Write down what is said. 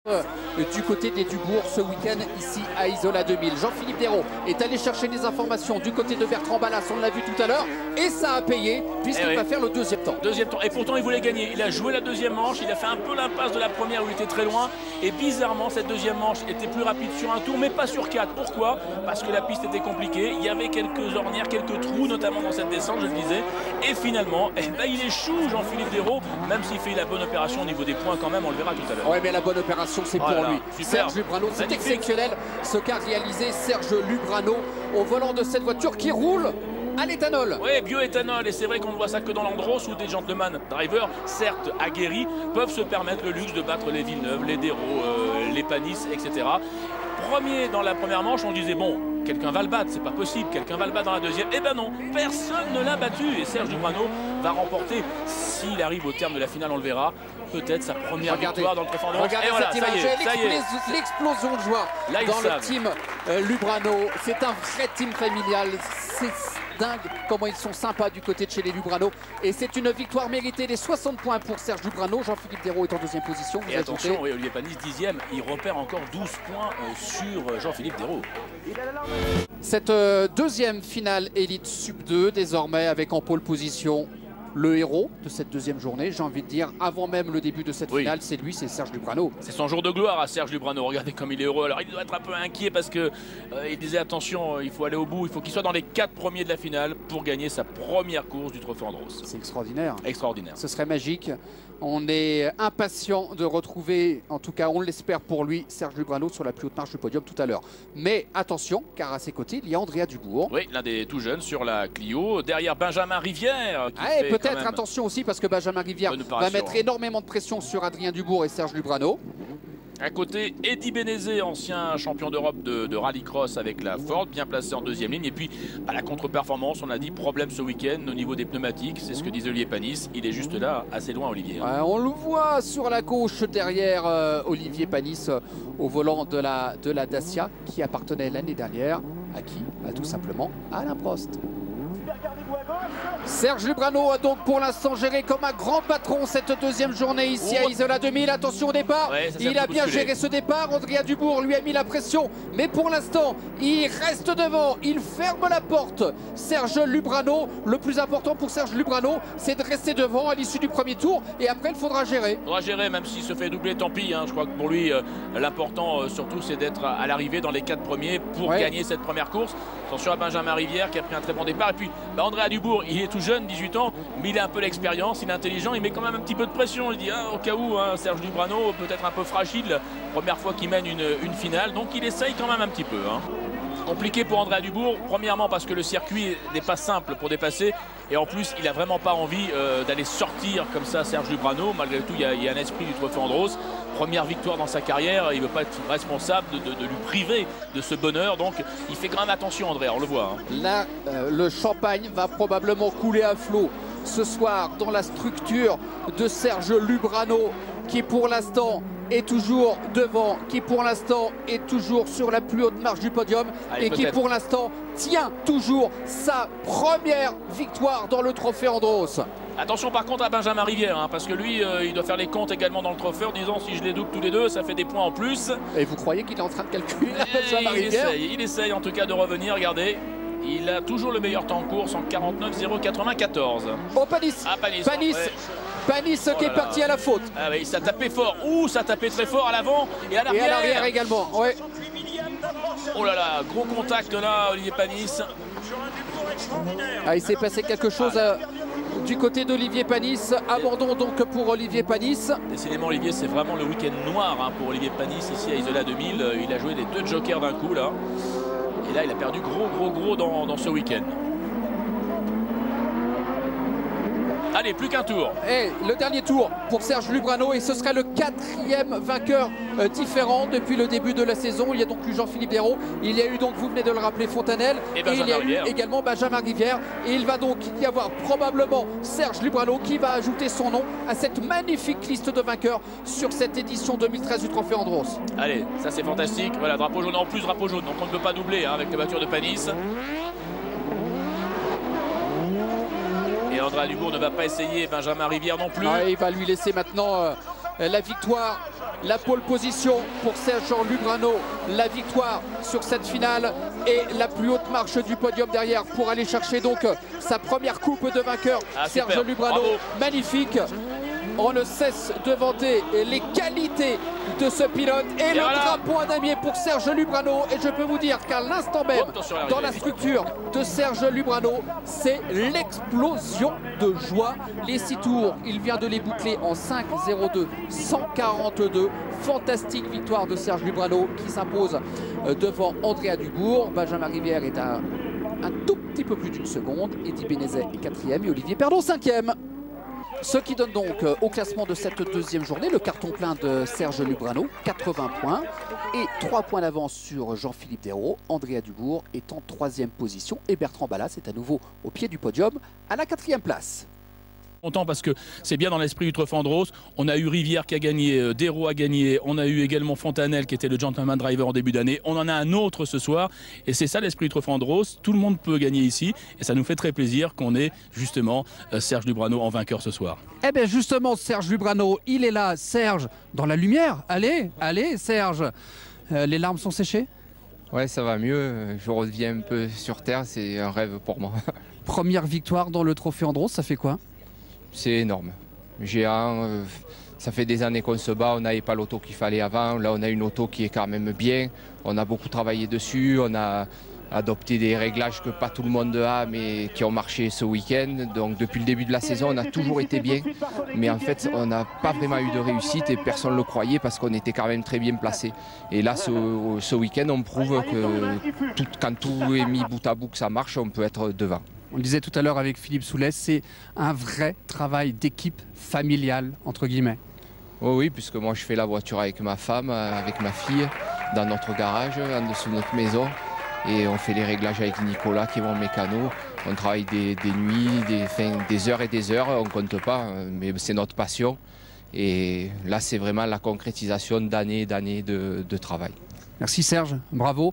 Du côté des Dubourg ce week-end ici à Isola 2000. Jean-Philippe Desraux est allé chercher des informations du côté de Bertrand Ballas, on l'a vu tout à l'heure, et ça a payé puisqu'il va faire le deuxième temps. Deuxième temps, et pourtant il voulait gagner. Il a joué la deuxième manche, il a fait un peu l'impasse de la première où il était très loin, et bizarrement cette deuxième manche était plus rapide sur un tour mais pas sur 4. Pourquoi? Parce que la piste était compliquée, il y avait quelques ornières, quelques trous notamment dans cette descente, je le disais, et finalement il échoue Jean-Philippe Desraux, même s'il fait la bonne opération au niveau des points quand même, on le verra tout à l'heure. Oui, mais la bonne opération c'est pour lui. Serge Lubrano, c'est exceptionnel ce qu'a réalisé Serge Lubrano au volant de cette voiture qui roule à l'éthanol. Oui, bioéthanol, et c'est vrai qu'on ne voit ça que dans l'Andros où des gentleman drivers, certes aguerris, peuvent se permettre le luxe de battre les Villeneuve, les Desraux, les Panis, etc. Premier dans la première manche, on disait bon, quelqu'un va le battre, c'est pas possible, quelqu'un va le battre dans la deuxième. Eh ben non, personne ne l'a battu et Serge Lubrano va remporter, s'il arrive au terme de la finale, on le verra, peut-être sa première victoire dans le Trophée Andros. Regardez cette image, l'explosion de joie là, dans le team Lubrano. C'est un vrai team familial, c'est dingue comment ils sont sympas du côté de chez les Lubrano. Et c'est une victoire méritée, les 60 points pour Serge Lubrano. Jean-Philippe Desraux est en deuxième position. Et attention, oui, Olivier Panis 10e, il repère encore 12 points sur Jean-Philippe Desraux. Cette deuxième finale Elite Sub 2 désormais avec en pole position le héros de cette deuxième journée, j'ai envie de dire, avant même le début de cette finale, c'est lui, c'est Serge Lubrano. C'est son jour de gloire à Serge Lubrano, regardez comme il est heureux. Alors il doit être un peu inquiet parce que il disait attention, il faut aller au bout, il faut qu'il soit dans les 4 premiers de la finale pour gagner sa première course du Trophée Andros. C'est extraordinaire. Extraordinaire. Ce serait magique. On est impatient de retrouver, en tout cas on l'espère pour lui, Serge Lubrano sur la plus haute marche du podium tout à l'heure. Mais attention, car à ses côtés, il y a Andrea Dubourg. Oui, l'un des tout jeunes sur la Clio. Derrière Benjamin Rivière. Et peut-être attention aussi parce que Benjamin Rivière va mettre énormément de pression sur Adrien Dubourg et Serge Lubrano. À côté, Eddy Benezet, ancien champion d'Europe de rallycross avec la Ford, bien placé en deuxième ligne. Et puis, la contre-performance, on a dit problème ce week-end au niveau des pneumatiques. C'est ce que disait Olivier Panis. Il est juste là, assez loin, Olivier. On le voit sur la gauche derrière Olivier Panis au volant de la Dacia qui appartenait l'année dernière à qui? Tout simplement à Alain Prost. Serge Lubrano a donc pour l'instant géré comme un grand patron cette deuxième journée ici à Isola 2000. Attention au départ, il a bien géré ce départ. Andrea Dubourg lui a mis la pression, mais pour l'instant il reste devant, il ferme la porte. Serge Lubrano, le plus important pour Serge Lubrano, c'est de rester devant à l'issue du premier tour et après il faudra gérer. Il faudra gérer, même s'il se fait doubler, tant pis. Je crois que pour lui, l'important surtout c'est d'être à l'arrivée dans les 4 premiers pour gagner cette première course. Attention à Benjamin Rivière qui a pris un très bon départ. Et puis Andrea Dubourg, il est tout jeune, 18 ans, mais il a un peu l'expérience, il est intelligent, il met quand même un petit peu de pression. Il dit au cas où, Serge Lubrano peut-être un peu fragile, première fois qu'il mène une finale, donc il essaye quand même un petit peu. Compliqué pour Andrea Dubourg, premièrement parce que le circuit n'est pas simple pour dépasser, et en plus il n'a vraiment pas envie d'aller sortir comme ça Serge Lubrano. Malgré tout, il y a un esprit du Trophée Andros. Première victoire dans sa carrière, il ne veut pas être responsable de lui priver de ce bonheur, donc il fait quand même attention Andrea, on le voit. Là, le champagne va probablement couler à flot ce soir dans la structure de Serge Lubrano qui pour l'instant est toujours devant, qui pour l'instant est toujours sur la plus haute marche du podium et qui pour l'instant tient toujours sa première victoire dans le Trophée Andros. Attention par contre à Benjamin Rivière, parce que lui, il doit faire les comptes également dans le trophée en disant si je les double tous les deux, ça fait des points en plus. Et vous croyez qu'il est en train de calculer Benjamin Rivière? Il essaye en tout cas de revenir, regardez. Il a toujours le meilleur temps en course en 49,094. Oh, Panis, Panis qui est parti à la faute. Ah oui, ça tapait fort. Ça tapait très fort à l'avant et à l'arrière. Et à l'arrière également, Oh là là, gros contact là, Olivier Panis. Il s'est passé quelque chose du côté d'Olivier Panis. Abandon donc pour Olivier Panis. Décidément, Olivier, c'est vraiment le week-end noir pour Olivier Panis ici à Isola 2000. Il a joué les 2 jokers d'un coup là. Et là, il a perdu gros dans ce week-end. Allez, plus qu'un tour. Et le dernier tour pour Serge Lubrano et ce serait le 4e vainqueur différent depuis le début de la saison. Il y a donc eu Jean-Philippe Desraux, il y a eu donc, vous venez de le rappeler, Fontanelle, et il y a eu également Benjamin Rivière. Et il va donc y avoir probablement Serge Lubrano qui va ajouter son nom à cette magnifique liste de vainqueurs sur cette édition 2013 du Trophée Andros. Allez, ça c'est fantastique. Voilà, drapeau jaune en plus, drapeau jaune. Donc on ne peut pas doubler avec la voiture de Panis. Et Andrea Dubourg ne va pas essayer, Benjamin Rivière non plus. Il va lui laisser maintenant la victoire la pole position pour Serge Lubrano, la victoire sur cette finale et la plus haute marche du podium derrière pour aller chercher donc sa première coupe de vainqueur. Serge Lubrano, magnifique. On ne cesse de vanter les qualités de ce pilote et le drapeau à damier pour Serge Lubrano. Et je peux vous dire qu'à l'instant même, dans la structure de Serge Lubrano, c'est l'explosion de joie. Les 6 tours, il vient de les boucler en 5.02, 142. Fantastique victoire de Serge Lubrano qui s'impose devant Andrea Dubourg. Benjamin Rivière est à un tout petit peu plus d'une seconde. Eddy Benezet est 4e et Olivier Perdon 5e. Ce qui donne donc au classement de cette deuxième journée le carton plein de Serge Lubrano, 80 points et 3 points d'avance sur Jean-Philippe Desraux. Andrea Dubourg est en 3e position et Bertrand Ballas est à nouveau au pied du podium à la 4e place. Content parce que c'est bien dans l'esprit Utrecht-Flandros. On a eu Rivière qui a gagné, Desraux a gagné, on a eu également Fontanelle qui était le gentleman driver en début d'année. On en a un autre ce soir et c'est ça l'esprit Utrecht-Flandros. Tout le monde peut gagner ici et ça nous fait très plaisir qu'on ait justement Serge Lubrano en vainqueur ce soir. Eh bien justement Serge Lubrano, il est là. Serge, dans la lumière. Allez, allez Serge. Les larmes sont séchées? Ouais, ça va mieux. Je reviens un peu sur terre, c'est un rêve pour moi. Première victoire dans le trophée Andros, ça fait quoi? C'est énorme. Géant, ça fait des années qu'on se bat, on n'avait pas l'auto qu'il fallait avant. Là, on a une auto qui est quand même bien. On a beaucoup travaillé dessus, on a adopté des réglages que pas tout le monde a, mais qui ont marché ce week-end. Donc depuis le début de la saison, on a toujours été bien. Mais en fait, on n'a pas vraiment eu de réussite et personne ne le croyait parce qu'on était quand même très bien placé. Et là, ce week-end, on prouve que quand tout est mis bout à bout, que ça marche, on peut être devant. On le disait tout à l'heure avec Philippe Soulès, c'est un vrai travail d'équipe familiale, entre guillemets. Oh oui, puisque moi je fais la voiture avec ma femme, avec ma fille, dans notre garage, en dessous de notre maison. Et on fait les réglages avec Nicolas qui est mon mécano. On travaille des nuits, des heures et des heures, on ne compte pas, mais c'est notre passion. Et là, c'est vraiment la concrétisation d'années et d'années de travail. Merci Serge, bravo.